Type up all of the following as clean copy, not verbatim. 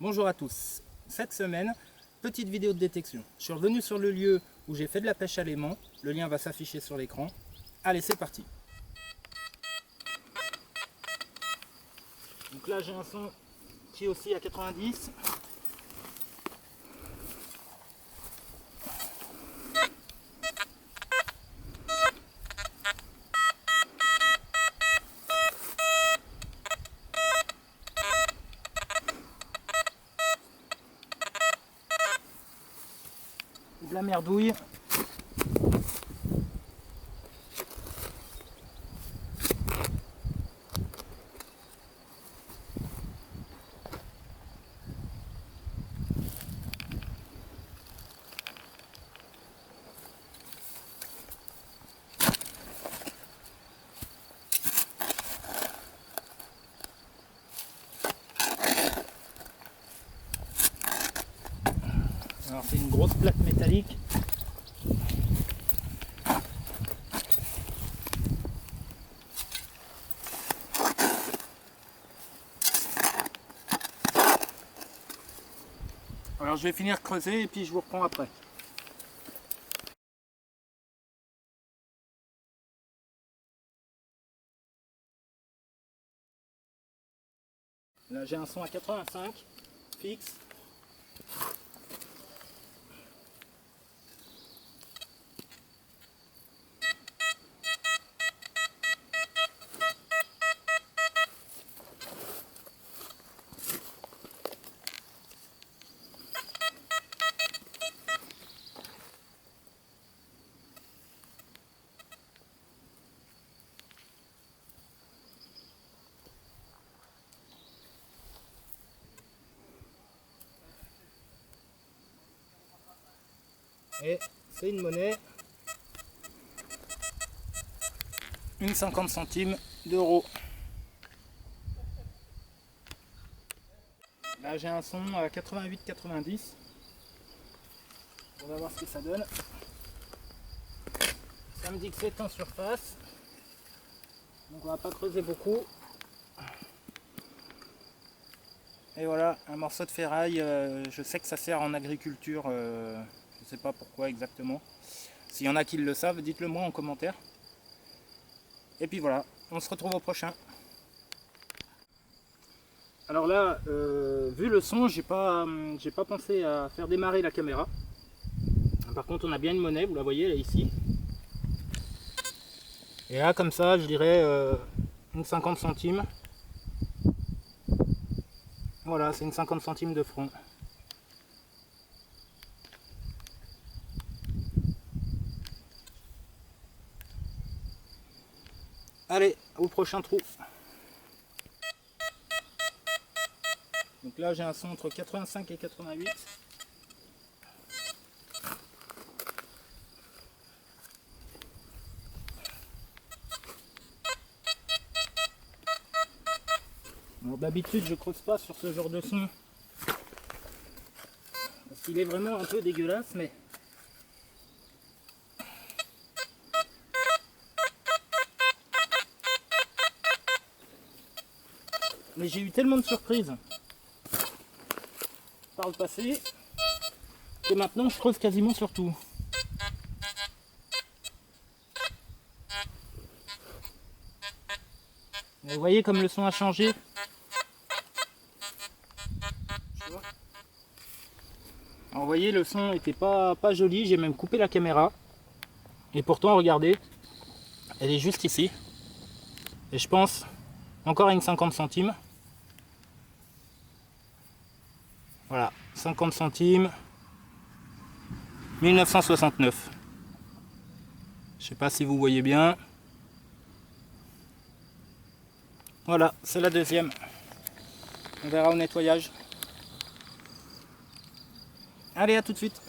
Bonjour à tous. Cette semaine, petite vidéo de détection. Je suis revenu sur le lieu où j'ai fait de la pêche à l'aimant. Le lien va s'afficher sur l'écran. Allez, c'est parti. Donc là, j'ai un son qui est aussi à 90. De la merdouille. Alors c'est une grosse plaque métallique. Alors je vais finir creuser et puis je vous reprends après. Là j'ai un son à 85 fixe. Et c'est une monnaie, une 50 centimes d'euros. Là j'ai un son à 88-90. On va voir ce que ça donne. Ça me dit que c'est en surface. Donc on va pas creuser beaucoup. Et voilà, un morceau de ferraille. Je sais que ça sert en agriculture. Je sais pas pourquoi exactement. S'il y en a qui le savent, dites-le moi en commentaire. Et puis voilà, on se retrouve au prochain. Alors là, vu le son, j'ai pas pensé à faire démarrer la caméra. Par contre, on a bien une monnaie, vous la voyez, elle est ici. Et là, comme ça, je dirais une 50 centimes. Voilà, c'est une 50 centimes de franc. Allez, au prochain trou. Donc là, j'ai un son entre 85 et 88. Bon, d'habitude, je creuse pas sur ce genre de son. Parce qu'il est vraiment un peu dégueulasse, mais... Mais j'ai eu tellement de surprises par le passé que maintenant je creuse quasiment sur tout. Vous voyez comme le son a changé. Alors vous voyez, le son était pas joli, j'ai même coupé la caméra. Et pourtant regardez, elle est juste ici. Et je pense encore à une 50 centimes. Voilà, 50 centimes, 1969. Je sais pas si vous voyez bien. Voilà, c'est la deuxième. On verra au nettoyage. Allez, à tout de suite.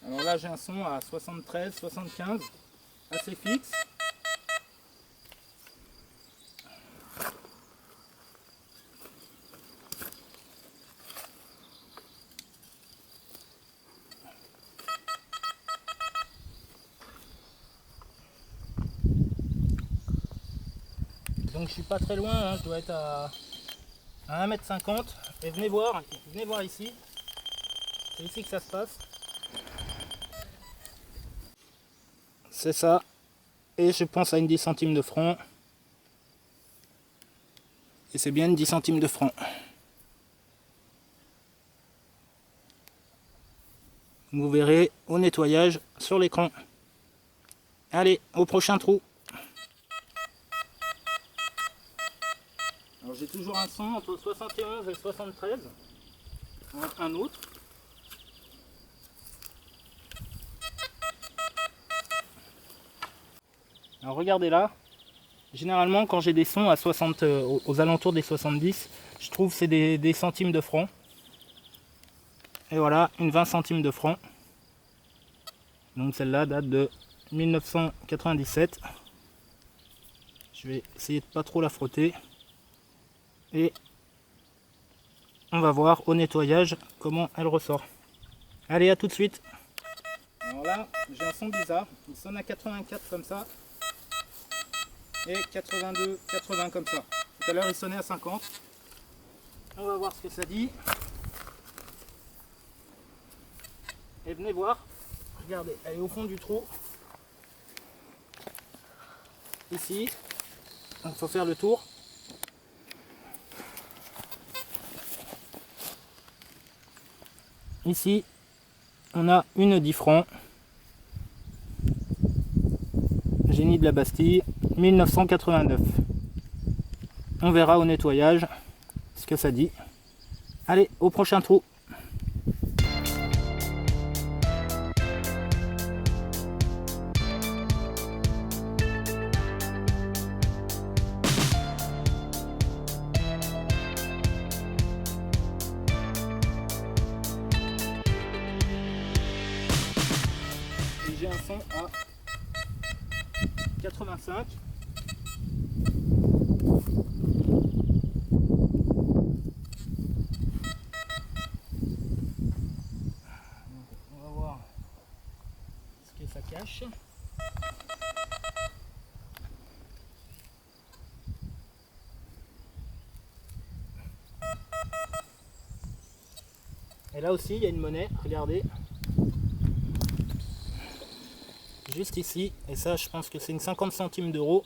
Alors là, j'ai un son à 73, 75, assez fixe. Donc je suis pas très loin, hein, je dois être à à 1,50 m et venez voir ici. C'est ici que ça se passe. C'est ça. Et je pense à une 10 centimes de franc. Et c'est bien une 10 centimes de franc. Vous verrez au nettoyage sur l'écran. Allez, au prochain trou. Alors j'ai toujours un son entre 71 et 73. Un autre. Alors regardez là. Généralement quand j'ai des sons à 60, aux alentours des 70, je trouve que c'est des centimes de francs. Et voilà, une 20 centimes de francs. Donc celle-là date de 1997. Je vais essayer de pas trop la frotter. Et on va voir au nettoyage comment elle ressort. Allez, à tout de suite. Alors là, j'ai un son bizarre. Il sonne à 84 comme ça. Et 82, 80 comme ça. Tout à l'heure, il sonnait à 50. On va voir ce que ça dit. Et venez voir. Regardez, elle est au fond du trou. Ici. Donc il faut faire le tour. Ici, on a une 10 francs. Génie de la Bastille, 1989. On verra au nettoyage ce que ça dit. Allez, au prochain trou. Et j'ai un son à 85. On va voir ce que ça cache. Et là aussi il y a une monnaie, regardez. Juste ici, et ça je pense que c'est une 50 centimes d'euros.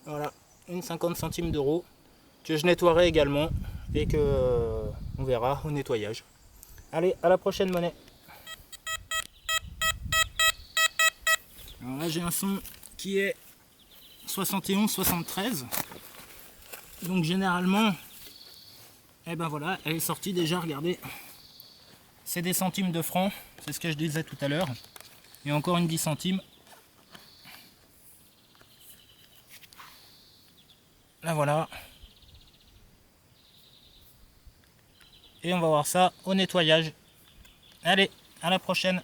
Voilà, une 50 centimes d'euros que je nettoierai également et que on verra au nettoyage. Allez, à la prochaine monnaie. Alors là j'ai un son qui est 71-73. Donc généralement, et ben voilà, elle est sortie déjà, regardez. C'est des centimes de francs, c'est ce que je disais tout à l'heure. Et encore une 10 centimes. Là voilà. Et on va voir ça au nettoyage. Allez, à la prochaine.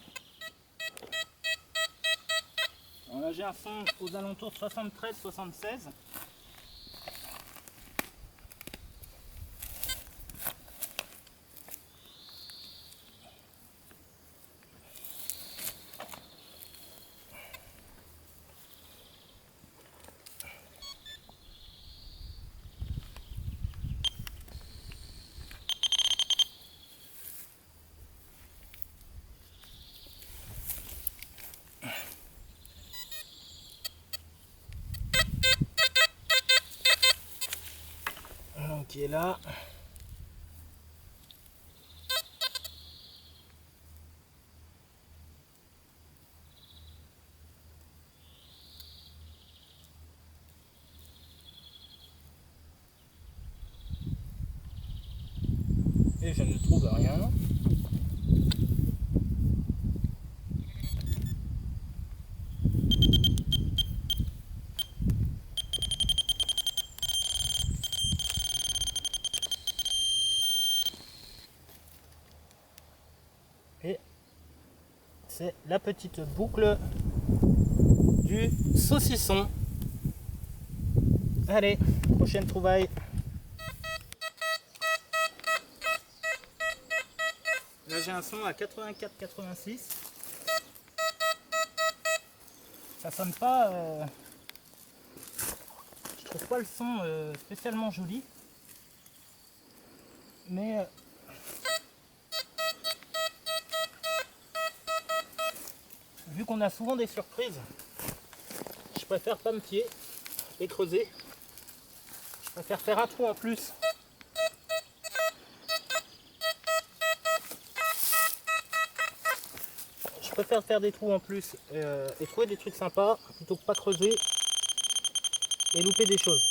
Alors là j'ai un son aux alentours de 73-76. Qui est là. Et je ne trouve rien. Et c'est la petite boucle du saucisson. Allez, prochaine trouvaille. Là j'ai un son à 84-86. Ça sonne pas. Je trouve pas le son spécialement joli. Mais vu qu'on a souvent des surprises, je préfère pas me fier et creuser. Je préfère faire un trou en plus. Je préfère faire des trous en plus et trouver des trucs sympas plutôt que pas creuser et louper des choses.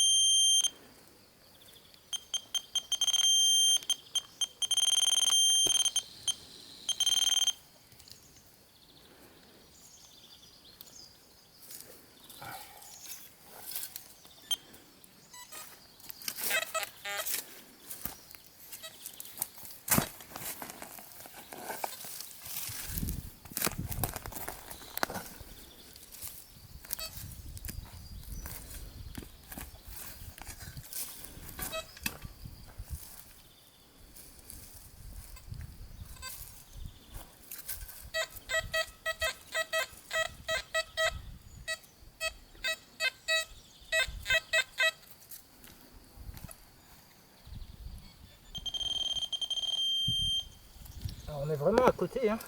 Alors on est vraiment à côté, hein.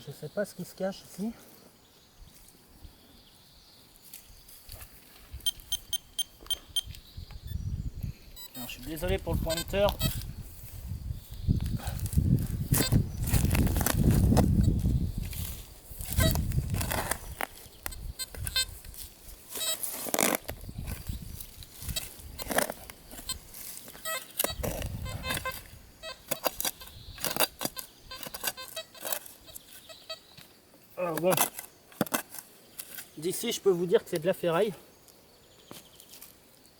Je sais pas ce qui se cache ici. Alors, je suis désolé pour le pointeur. Alors bon, d'ici je peux vous dire que c'est de la ferraille.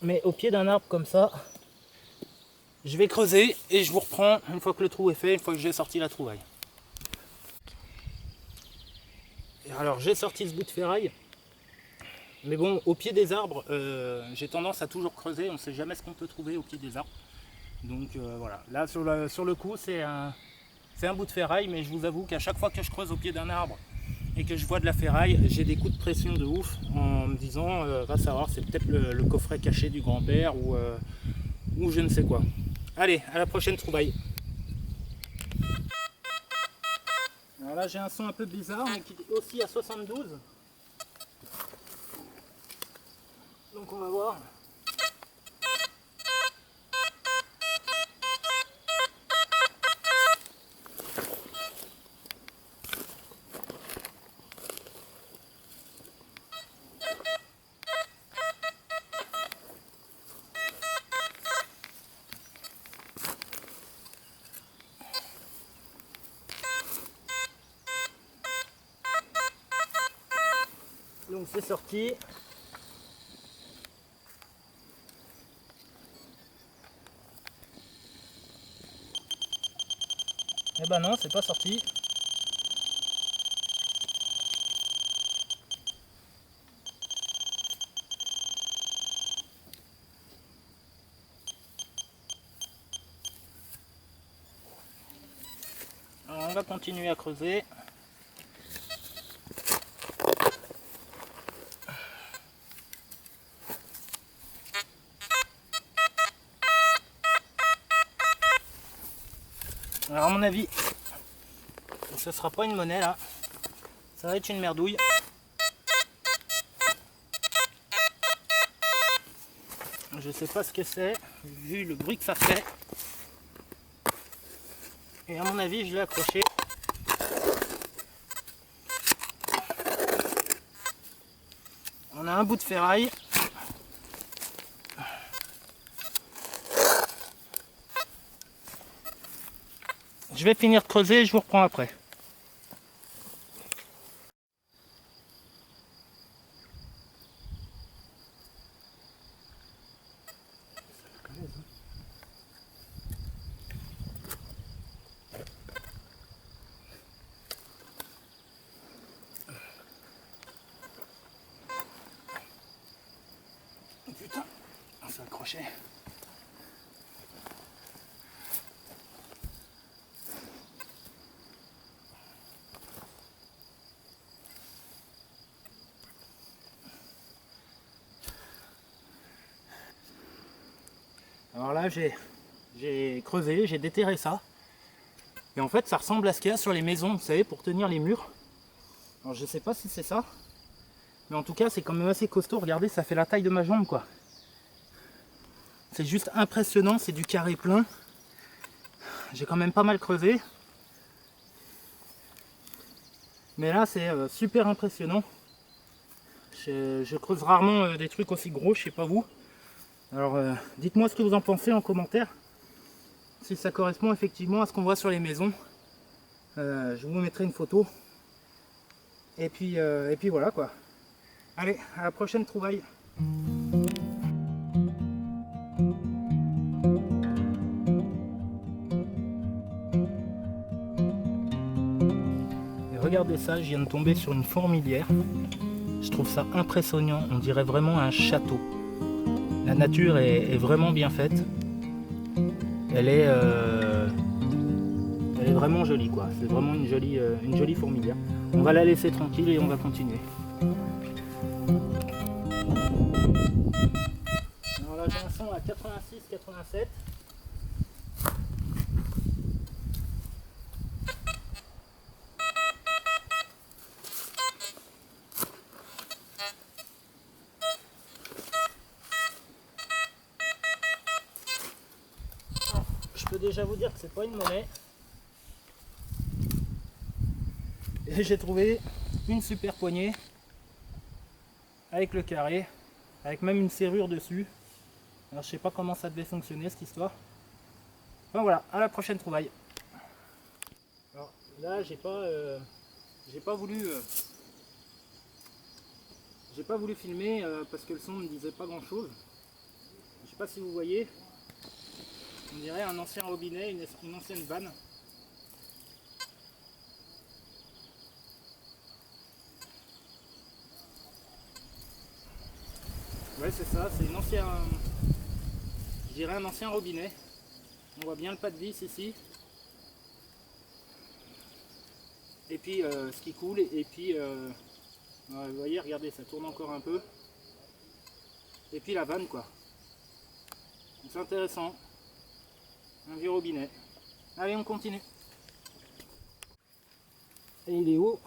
Mais au pied d'un arbre comme ça, je vais creuser et je vous reprends une fois que le trou est fait, une fois que j'ai sorti la trouvaille. Et alors j'ai sorti ce bout de ferraille. Mais bon, au pied des arbres, j'ai tendance à toujours creuser, on ne sait jamais ce qu'on peut trouver au pied des arbres. Donc voilà, là sur le coup c'est un bout de ferraille, mais je vous avoue qu'à chaque fois que je creuse au pied d'un arbre et que je vois de la ferraille, j'ai des coups de pression de ouf en me disant, va savoir, c'est peut-être le coffret caché du grand-père ou je ne sais quoi. Allez, à la prochaine trouvaille. Alors là j'ai un son un peu bizarre, mais qui est aussi à 72. Donc on va voir. Donc c'est sorti. Eh ben non, c'est pas sorti. Alors on va continuer à creuser. Alors à mon avis, ce sera pas une monnaie là, ça va être une merdouille. Je sais pas ce que c'est, vu le bruit que ça fait. Et à mon avis, je l'ai accroché. On a un bout de ferraille. Je vais finir de creuser et je vous reprends après. Oh putain, on s'est accroché. Alors là j'ai creusé, j'ai déterré ça. Et en fait ça ressemble à ce qu'il y a sur les maisons, vous savez, pour tenir les murs. Alors je sais pas si c'est ça. Mais en tout cas c'est quand même assez costaud, regardez, ça fait la taille de ma jambe quoi. C'est juste impressionnant, c'est du carré plein. J'ai quand même pas mal creusé. Mais là c'est super impressionnant. Je creuse rarement des trucs aussi gros, je sais pas vous. Alors dites-moi ce que vous en pensez en commentaire. Si ça correspond effectivement à ce qu'on voit sur les maisons. Je vous mettrai une photo. Et puis voilà quoi. Allez, à la prochaine trouvaille. Et regardez ça, je viens de tomber sur une fourmilière. Je trouve ça impressionnant, on dirait vraiment un château. La nature est vraiment bien faite. Elle est vraiment jolie quoi. C'est vraiment une jolie fourmilière. On va la laisser tranquille et on va continuer. Alors là j'ai un son à 86-87. Je peux déjà vous dire que c'est pas une monnaie. Et j'ai trouvé une super poignée avec le carré, avec même une serrure dessus. Alors je sais pas comment ça devait fonctionner cette histoire. Enfin voilà, à la prochaine trouvaille. Alors là j'ai pas voulu filmer parce que le son ne disait pas grand chose. Je sais pas si vous voyez. On dirait un ancien robinet, une ancienne vanne. Ouais c'est ça, c'est je dirais un ancien robinet. On voit bien le pas de vis ici. Et puis ce qui coule, et puis vous voyez, regardez, ça tourne encore un peu. Et puis la vanne quoi. C'est intéressant. Un vieux robinet. Allez, on continue. Et il est où?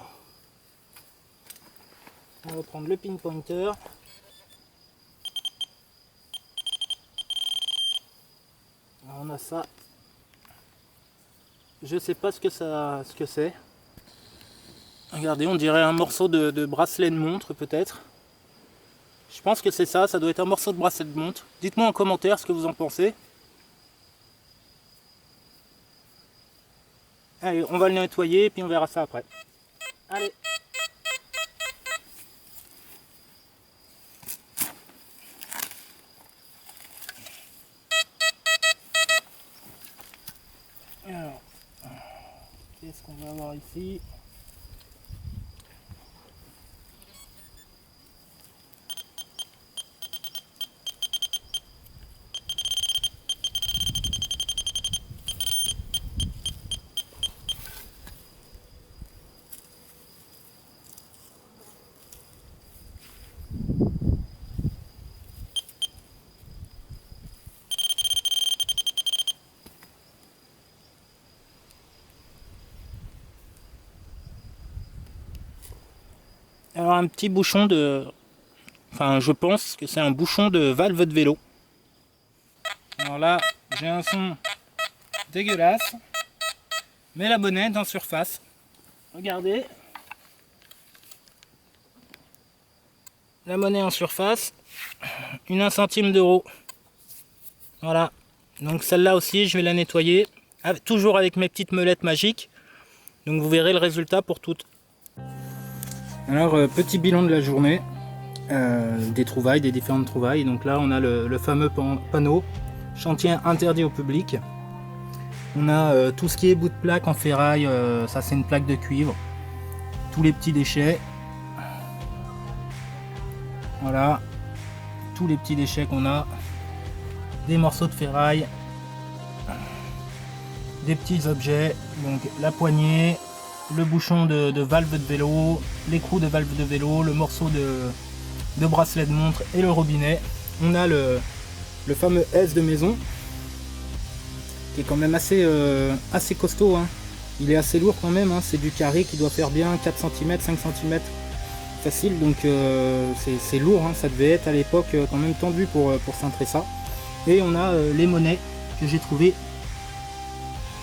On va prendre le pinpointer. Alors on a ça. Je sais pas ce que c'est. Regardez, on dirait un morceau de bracelet de montre peut-être. Je pense que c'est ça, ça doit être un morceau de bracelet de montre. Dites-moi en commentaire ce que vous en pensez. Allez, on va le nettoyer et puis on verra ça après. Allez. Alors, qu'est-ce qu'on va avoir ici? Alors un petit bouchon de... Enfin je pense que c'est un bouchon de valve de vélo. Alors là j'ai un son dégueulasse. Mais la bonnette en surface. Regardez. La monnaie en surface. Une 1 centime d'euro. Voilà. Donc celle-là aussi je vais la nettoyer. Toujours avec mes petites meulettes magiques. Donc vous verrez le résultat pour toutes. Alors petit bilan de la journée. Des trouvailles, des différentes trouvailles. Donc là on a le fameux panneau. Chantier interdit au public. On a tout ce qui est bout de plaque en ferraille. Ça c'est une plaque de cuivre. Tous les petits déchets. Voilà. Tous les petits déchets qu'on a. Des morceaux de ferraille. Des petits objets. Donc la poignée. Le bouchon de valve de vélo, l'écrou de valve de vélo, le morceau de bracelet de montre et le robinet. On a le fameux S de maison. qui est quand même assez costaud, hein. Il est assez lourd quand même, hein. C'est du carré qui doit faire bien 4 cm, 5 cm facile, donc c'est lourd, hein. Ça devait être à l'époque quand même tendu pour cintrer ça. Et on a les monnaies que j'ai trouvées.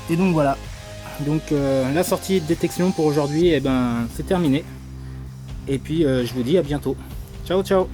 Et donc voilà, donc la sortie de détection pour aujourd'hui, eh ben, c'est terminé. Et puis je vous dis à bientôt. Ciao ciao.